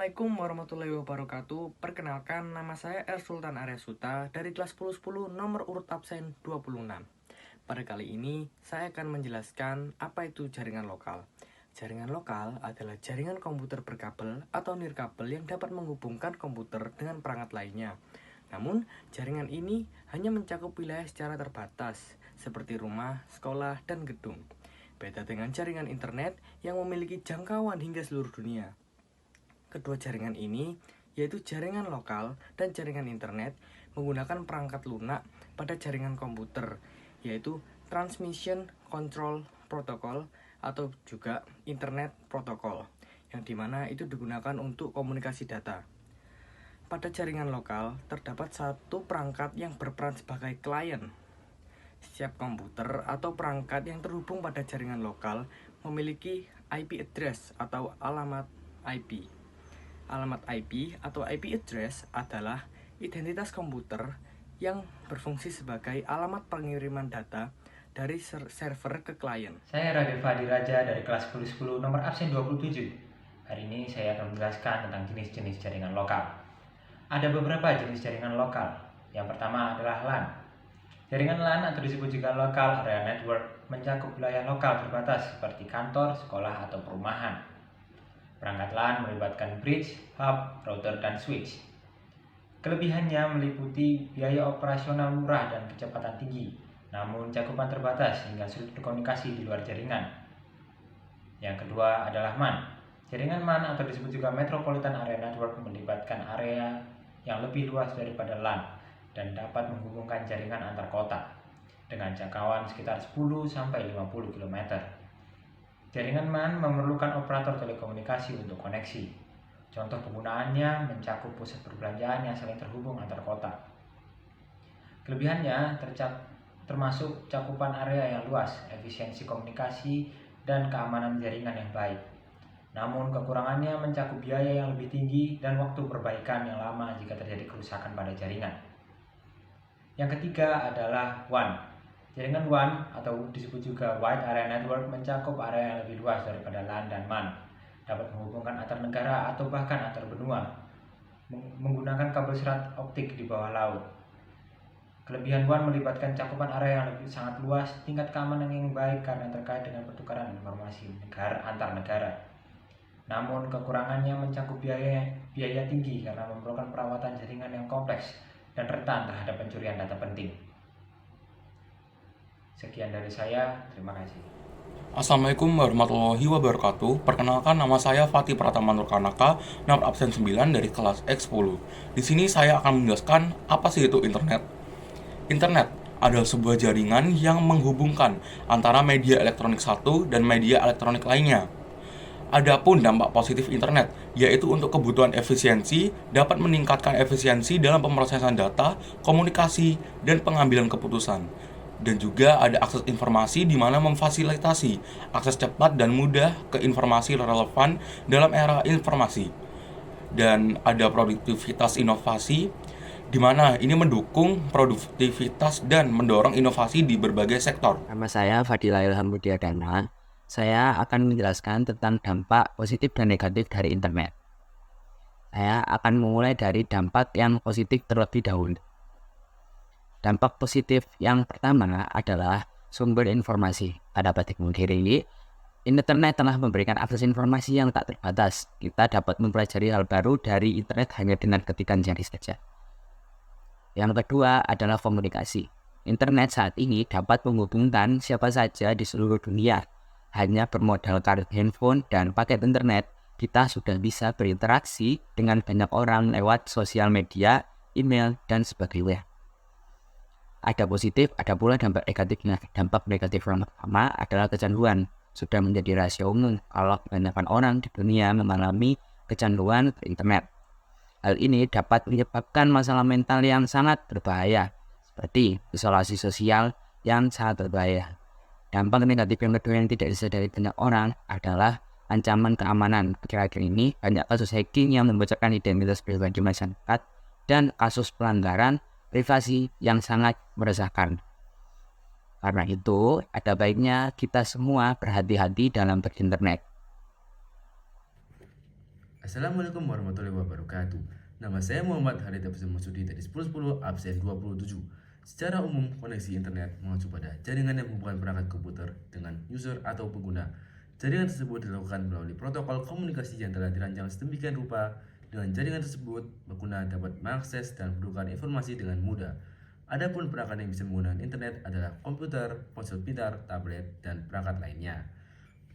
Assalamualaikum warahmatullahi wabarakatuh. Perkenalkan, nama saya R. Sultan Arya Suta dari kelas 1010 nomor urut absen 26. Pada kali ini, saya akan menjelaskan apa itu jaringan lokal. Jaringan lokal adalah jaringan komputer berkabel atau nirkabel yang dapat menghubungkan komputer dengan perangkat lainnya. Namun, jaringan ini hanya mencakup wilayah secara terbatas, seperti rumah, sekolah, dan gedung. Beda dengan jaringan internet yang memiliki jangkauan hingga seluruh dunia. Kedua jaringan ini, yaitu jaringan lokal dan jaringan internet, menggunakan perangkat lunak pada jaringan komputer, yaitu Transmission Control Protocol atau juga Internet Protocol, yang dimana itu digunakan untuk komunikasi data. Pada jaringan lokal, terdapat satu perangkat yang berperan sebagai klien. Setiap komputer atau perangkat yang terhubung pada jaringan lokal memiliki IP address atau alamat IP. Alamat IP atau IP address adalah identitas komputer yang berfungsi sebagai alamat pengiriman data dari server ke klien. Saya Radil Fadi Raja dari kelas 1010 nomor absen 27. Hari ini saya akan menjelaskan tentang jenis-jenis jaringan lokal. Ada beberapa jenis jaringan lokal. Yang pertama adalah LAN. Jaringan LAN atau disebut juga Local Area Network mencakup wilayah lokal terbatas seperti kantor, sekolah, atau perumahan. Perangkat LAN melibatkan bridge, hub, router, dan switch. Kelebihannya meliputi biaya operasional murah dan kecepatan tinggi, namun cakupan terbatas hingga sulit berkomunikasi di luar jaringan. Yang kedua adalah MAN. Jaringan MAN atau disebut juga Metropolitan Area Network melibatkan area yang lebih luas daripada LAN dan dapat menghubungkan jaringan antar kota dengan jangkauan sekitar 10-50 km. Jaringan MAN memerlukan operator telekomunikasi untuk koneksi. Contoh penggunaannya mencakup pusat perbelanjaan yang saling terhubung antar kota. Kelebihannya termasuk cakupan area yang luas, efisiensi komunikasi, dan keamanan jaringan yang baik. Namun kekurangannya mencakup biaya yang lebih tinggi dan waktu perbaikan yang lama jika terjadi kerusakan pada jaringan. Yang ketiga adalah WAN. Jaringan WAN atau disebut juga Wide Area Network mencakup area yang lebih luas daripada LAN dan MAN. Dapat menghubungkan antar negara atau bahkan antar benua menggunakan kabel serat optik di bawah laut. Kelebihan WAN melibatkan cakupan area yang lebih sangat luas, tingkat keamanan yang baik karena terkait dengan pertukaran informasi antar negara. Namun kekurangannya mencakup biaya tinggi karena memerlukan perawatan jaringan yang kompleks dan rentan terhadap pencurian data penting. Sekian dari saya, terima kasih. Assalamualaikum warahmatullahi wabarakatuh. Perkenalkan, nama saya Fatih Pratama Nurkanaka, nomor absen 9 dari kelas X10. Di sini saya akan menjelaskan apa sih itu internet. Internet adalah sebuah jaringan yang menghubungkan antara media elektronik satu dan media elektronik lainnya. Adapun dampak positif internet, yaitu untuk kebutuhan efisiensi, dapat meningkatkan efisiensi dalam pemrosesan data, komunikasi, dan pengambilan keputusan. Dan juga ada akses informasi di mana memfasilitasi akses cepat dan mudah ke informasi relevan dalam era informasi. Dan ada produktivitas inovasi di mana ini mendukung produktivitas dan mendorong inovasi di berbagai sektor. Nama saya Fadila Ilham Budiadana. Saya akan menjelaskan tentang dampak positif dan negatif dari internet. Saya akan memulai dari dampak yang positif terlebih dahulu. Dampak positif yang pertama adalah sumber informasi. Pada batik diri, internet telah memberikan akses informasi yang tak terbatas. Kita dapat mempelajari hal baru dari internet hanya dengan ketikan jari saja. Yang kedua adalah komunikasi. Internet saat ini dapat menghubungkan siapa saja di seluruh dunia. Hanya bermodalkan handphone dan paket internet, kita sudah bisa berinteraksi dengan banyak orang lewat sosial media, email, dan sebagainya. Ada positif, ada pula dampak negatifnya. Dampak negatif yang pertama adalah kecanduan. Sudah menjadi rahasia umum kalau kebanyakan orang di dunia mengalami kecanduan ke internet. Hal ini dapat menyebabkan masalah mental yang sangat berbahaya, seperti isolasi sosial yang sangat berbahaya. Dampak negatif yang kedua yang tidak disadari banyak orang adalah ancaman keamanan. Akhir-akhir ini banyak kasus hacking yang membocorkan identitas pribadi masyarakat dan kasus pelanggaran privasi yang sangat meresahkan. Karena itu, ada baiknya kita semua berhati-hati dalam berinternet. Assalamualaikum warahmatullahi wabarakatuh. Nama saya Muhammad Harith Abdul Masudi dari 1010 absen 27. Secara umum, koneksi internet mengacu pada jaringan yang menghubungkan perangkat komputer dengan user atau pengguna. Jaringan tersebut dilakukan melalui protokol komunikasi yang telah dirancang sedemikian rupa. Dengan jaringan tersebut, pengguna dapat mengakses dan mendudukan informasi dengan mudah. Adapun perangkat yang bisa menggunakan internet adalah komputer, ponsel pintar, tablet, dan perangkat lainnya.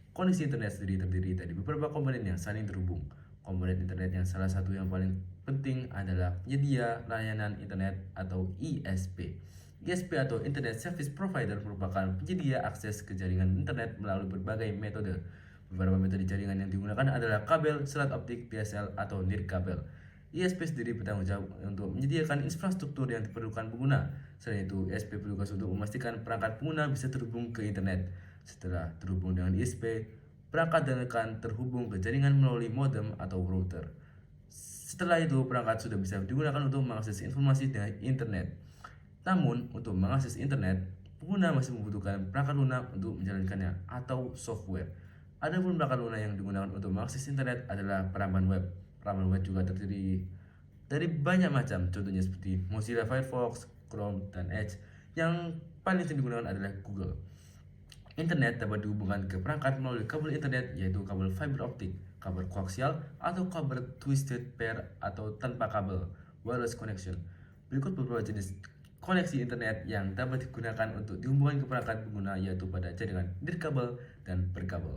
Koneksi internet sendiri terdiri dari beberapa komponen yang saling terhubung. Komponen internet yang salah satu yang paling penting adalah penyedia layanan internet atau ISP. ISP atau Internet Service Provider merupakan penyedia akses ke jaringan internet melalui berbagai metode. Beberapa metode jaringan yang digunakan adalah kabel, serat optik, DSL, atau nirkabel. ISP sendiri bertanggung jawab untuk menyediakan infrastruktur yang diperlukan pengguna. Selain itu, ISP bertugas untuk memastikan perangkat pengguna bisa terhubung ke internet. Setelah terhubung dengan ISP, perangkat akan terhubung ke jaringan melalui modem atau router. Setelah itu, perangkat sudah bisa digunakan untuk mengakses informasi dengan internet. Namun, untuk mengakses internet, pengguna masih membutuhkan perangkat lunak untuk menjalankannya atau software. Adapun perangkat lunak yang digunakan untuk mengakses internet adalah peramban web. Peramban web juga terdiri dari banyak macam, contohnya seperti Mozilla Firefox, Chrome, dan Edge. Yang paling sering digunakan adalah Google. Internet dapat dihubungkan ke perangkat melalui kabel internet, yaitu kabel fiber optik, kabel koaksial, atau kabel twisted pair atau tanpa kabel, wireless connection. Berikut beberapa jenis koneksi internet yang dapat digunakan untuk dihubungkan ke perangkat pengguna, yaitu pada jaringan nirkabel dan berkabel.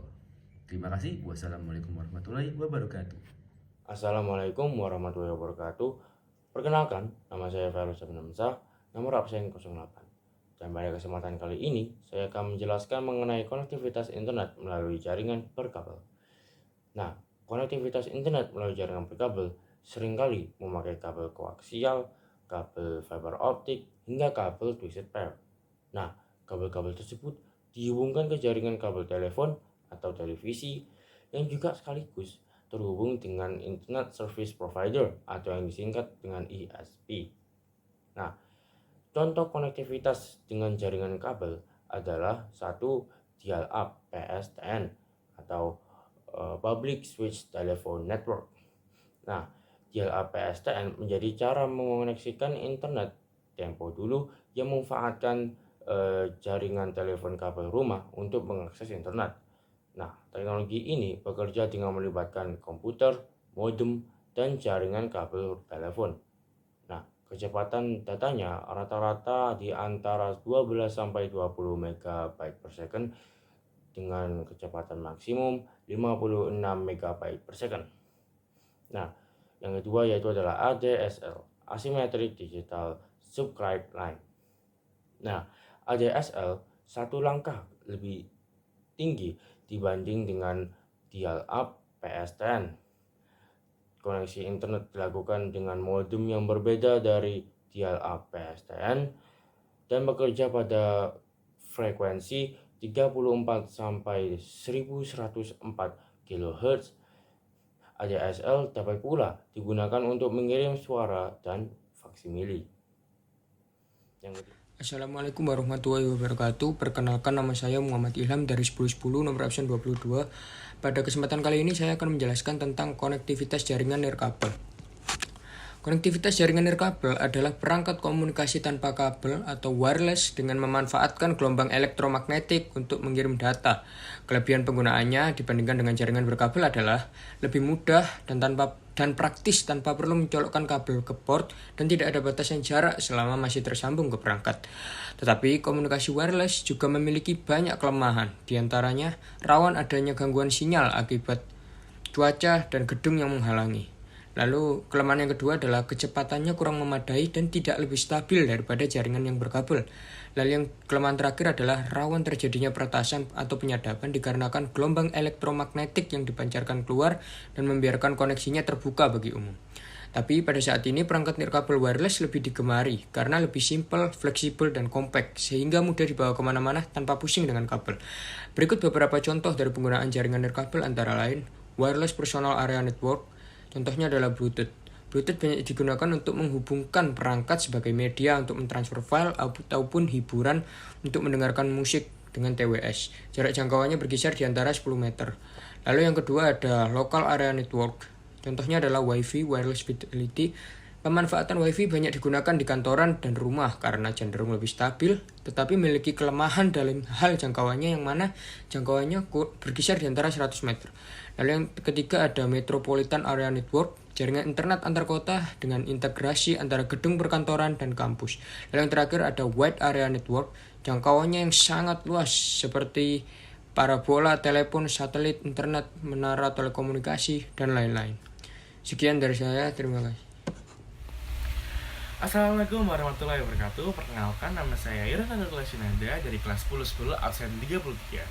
Terima kasih. Wassalamualaikum warahmatullahi wabarakatuh. Assalamualaikum warahmatullahi wabarakatuh. Perkenalkan, nama saya Fairuz Abnamsah, nomor absen 08. Dan pada kesempatan kali ini, saya akan menjelaskan mengenai konektivitas internet melalui jaringan berkabel. Nah, konektivitas internet melalui jaringan berkabel seringkali memakai kabel koaksial, kabel fiber optik, hingga kabel twisted pair. Nah, kabel-kabel tersebut dihubungkan ke jaringan kabel telepon atau televisi yang juga sekaligus terhubung dengan Internet Service Provider atau yang disingkat dengan ISP. Nah, contoh konektivitas dengan jaringan kabel adalah satu dial-up PSTN atau Public Switch Telephone Network. Nah, dial-up PSTN menjadi cara mengoneksikan internet tempo dulu yang memanfaatkan jaringan telepon kabel rumah untuk mengakses internet. Nah, teknologi ini bekerja dengan melibatkan komputer, modem, dan jaringan kabel telepon. Nah, kecepatan datanya rata-rata di antara 12 sampai 20 MB per second dengan kecepatan maksimum 56 MB per second. Nah, yang kedua yaitu adalah ADSL, Asymmetric Digital Subscribe Line. Nah, ADSL satu langkah lebih tinggi dibanding dengan dial-up PSTN. Koneksi internet dilakukan dengan modem yang berbeda dari dial-up PSTN dan bekerja pada frekuensi 34 sampai 1104 kHz. ADSL dapat pula digunakan untuk mengirim suara dan faksimili. Assalamualaikum warahmatullahi wabarakatuh. Perkenalkan, nama saya Muhammad Ilham dari 1010 nomor absen 22. Pada kesempatan kali ini saya akan menjelaskan tentang konektivitas jaringan nirkabel. Konektivitas jaringan nirkabel adalah perangkat komunikasi tanpa kabel atau wireless dengan memanfaatkan gelombang elektromagnetik untuk mengirim data. Kelebihan penggunaannya dibandingkan dengan jaringan berkabel adalah lebih mudah dan praktis tanpa perlu mencolokkan kabel ke port dan tidak ada batasan jarak selama masih tersambung ke perangkat. Tetapi komunikasi wireless juga memiliki banyak kelemahan, diantaranya rawan adanya gangguan sinyal akibat cuaca dan gedung yang menghalangi. Lalu kelemahan yang kedua adalah kecepatannya kurang memadai dan tidak lebih stabil daripada jaringan yang berkabel. Lalu yang kelemahan terakhir adalah rawan terjadinya peretasan atau penyadapan dikarenakan gelombang elektromagnetik yang dipancarkan keluar dan membiarkan koneksinya terbuka bagi umum. Tapi pada saat ini perangkat nirkabel wireless lebih digemari karena lebih simpel, fleksibel, dan compact sehingga mudah dibawa kemana-mana tanpa pusing dengan kabel. Berikut beberapa contoh dari penggunaan jaringan nirkabel antara lain Wireless Personal Area Network. Contohnya adalah Bluetooth. Bluetooth banyak digunakan untuk menghubungkan perangkat sebagai media untuk mentransfer file ataupun hiburan untuk mendengarkan musik dengan TWS. Jarak jangkauannya berkisar di antara 10 meter. Lalu yang kedua ada Local Area Network. Contohnya adalah Wi-Fi, wireless fidelity. Pemanfaatan Wi-Fi banyak digunakan di kantoran dan rumah karena cenderung lebih stabil, tetapi memiliki kelemahan dalam hal jangkauannya, yang mana jangkauannya berkisar di antara 100 meter. Lalu yang ketiga ada Metropolitan Area Network, jaringan internet antar kota dengan integrasi antara gedung perkantoran dan kampus. Lalu yang terakhir ada Wide Area Network, jangkauannya yang sangat luas seperti parabola, telepon, satelit, internet, menara telekomunikasi, dan lain-lain. Sekian dari saya, terima kasih. Assalamualaikum warahmatullahi wabarakatuh. Perkenalkan, nama saya Ira Tanggul Sinada dari kelas 10 absen 33.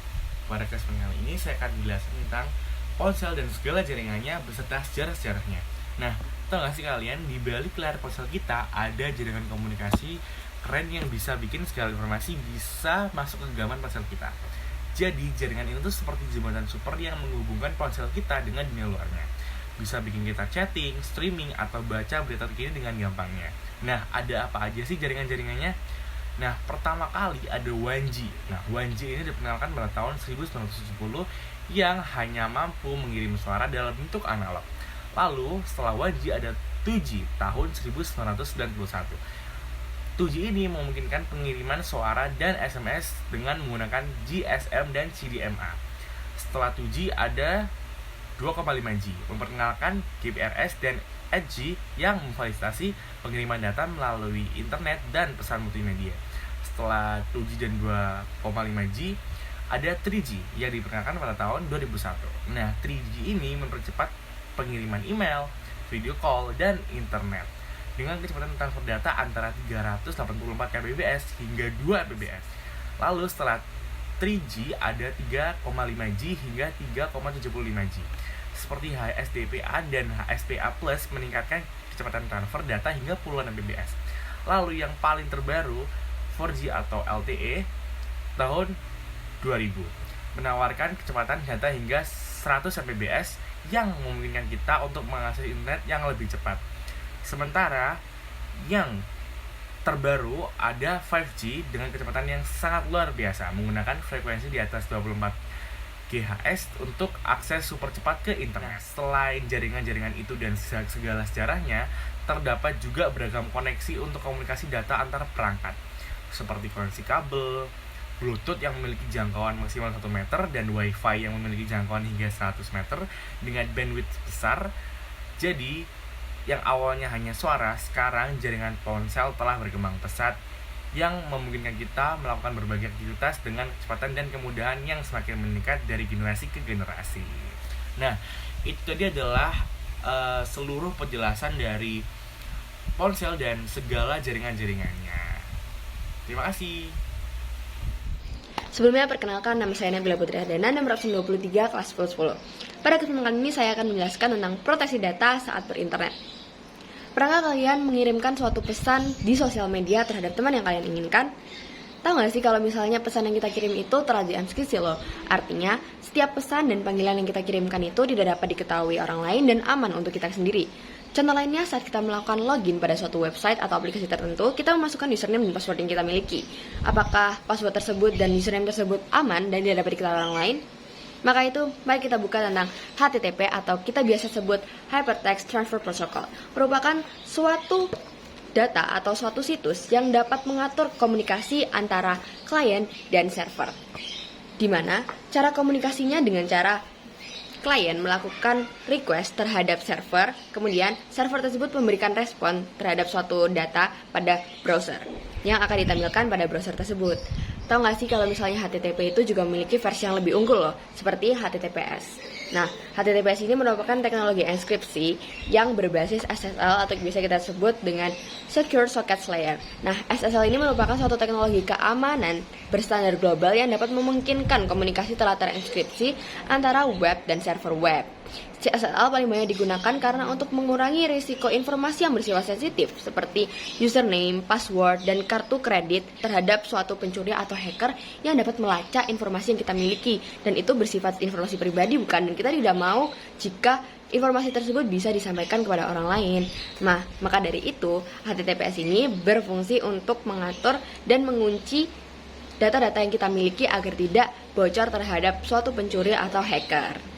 Pada kesempatan kali ini saya akan menjelaskan tentang ponsel dan segala jaringannya beserta sejarah-sejarahnya. Nah, tahu gak sih kalian, di balik layar ponsel kita ada jaringan komunikasi keren yang bisa bikin segala informasi bisa masuk ke genggaman ponsel kita. Jadi, jaringan itu seperti jembatan super yang menghubungkan ponsel kita dengan dunia luarnya. Bisa bikin kita chatting, streaming, atau baca berita terkini dengan gampangnya. Nah, ada apa aja sih jaringan-jaringannya? Nah, pertama kali ada 1G. Nah, 1G ini diperkenalkan pada tahun 1970 yang hanya mampu mengirim suara dalam bentuk analog. Lalu, setelah 1G ada 2G tahun 1991. 2G ini memungkinkan pengiriman suara dan SMS dengan menggunakan GSM dan CDMA. Setelah 2G ada 2,5G, memperkenalkan GPRS dan 8G yang memfasilitasi pengiriman data melalui internet dan pesan multimedia. Setelah 2G dan 2,5G, ada 3G yang diperkenalkan pada tahun 2001. Nah, 3G ini mempercepat pengiriman email, video call, dan internet dengan kecepatan transfer data antara 384 kbps hingga 2 Mbps. Lalu setelah 3G ada 3,5G hingga 3,75G. Seperti HSDPA dan HSPA Plus meningkatkan kecepatan transfer data hingga puluhan Mbps. Lalu yang paling terbaru 4G atau LTE tahun 2000 menawarkan kecepatan data hingga 100 Mbps yang memungkinkan kita untuk mengakses internet yang lebih cepat. Sementara yang terbaru ada 5G dengan kecepatan yang sangat luar biasa menggunakan frekuensi di atas 24 GHz untuk akses super cepat ke internet. Selain jaringan-jaringan itu dan segala sejarahnya, terdapat juga beragam koneksi untuk komunikasi data antar perangkat seperti koneksi kabel, Bluetooth yang memiliki jangkauan maksimal 1 meter dan Wi-Fi yang memiliki jangkauan hingga 100 meter dengan bandwidth besar. Jadi, yang awalnya hanya suara, sekarang jaringan ponsel telah berkembang pesat yang memungkinkan kita melakukan berbagai aktivitas dengan kecepatan dan kemudahan yang semakin meningkat dari generasi ke generasi. Nah, itu tadi adalah seluruh penjelasan dari ponsel dan segala jaringan-jaringannya. Terima kasih. Sebelumnya perkenalkan, nama saya Nabila Putri Ardana, nomor absen 23 kelas 10. Pada kesempatan kali ini saya akan menjelaskan tentang proteksi data saat berinternet. Pernahkah kalian mengirimkan suatu pesan di sosial media terhadap teman yang kalian inginkan? Tahu gak sih kalau misalnya pesan yang kita kirim itu terlalu unscripted loh. Artinya, setiap pesan dan panggilan yang kita kirimkan itu tidak dapat diketahui orang lain dan aman untuk kita sendiri. Contoh lainnya, saat kita melakukan login pada suatu website atau aplikasi tertentu, kita memasukkan username dan password yang kita miliki. Apakah password tersebut dan username tersebut aman dan tidak dapat diketahui orang lain? Maka itu, mari kita buka tentang HTTP atau kita biasa sebut Hypertext Transfer Protocol. Merupakan suatu data atau suatu situs yang dapat mengatur komunikasi antara klien dan server. Di mana cara komunikasinya dengan cara klien melakukan request terhadap server, kemudian server tersebut memberikan respon terhadap suatu data pada browser yang akan ditampilkan pada browser tersebut. Tahu nggak sih kalau misalnya HTTP itu juga memiliki versi yang lebih unggul loh, seperti HTTPS. Nah, HTTPS ini merupakan teknologi enkripsi yang berbasis SSL atau bisa kita sebut dengan Secure Sockets Layer. Nah, SSL ini merupakan suatu teknologi keamanan berstandar global yang dapat memungkinkan komunikasi telah terenkripsi antara web dan server web. SSL paling banyak digunakan karena untuk mengurangi risiko informasi yang bersifat sensitif seperti username, password, dan kartu kredit terhadap suatu pencuri atau hacker yang dapat melacak informasi yang kita miliki, dan itu bersifat informasi pribadi bukan, dan kita tidak mau jika informasi tersebut bisa disampaikan kepada orang lain. Nah, maka dari itu HTTPS ini berfungsi untuk mengatur dan mengunci data-data yang kita miliki agar tidak bocor terhadap suatu pencuri atau hacker.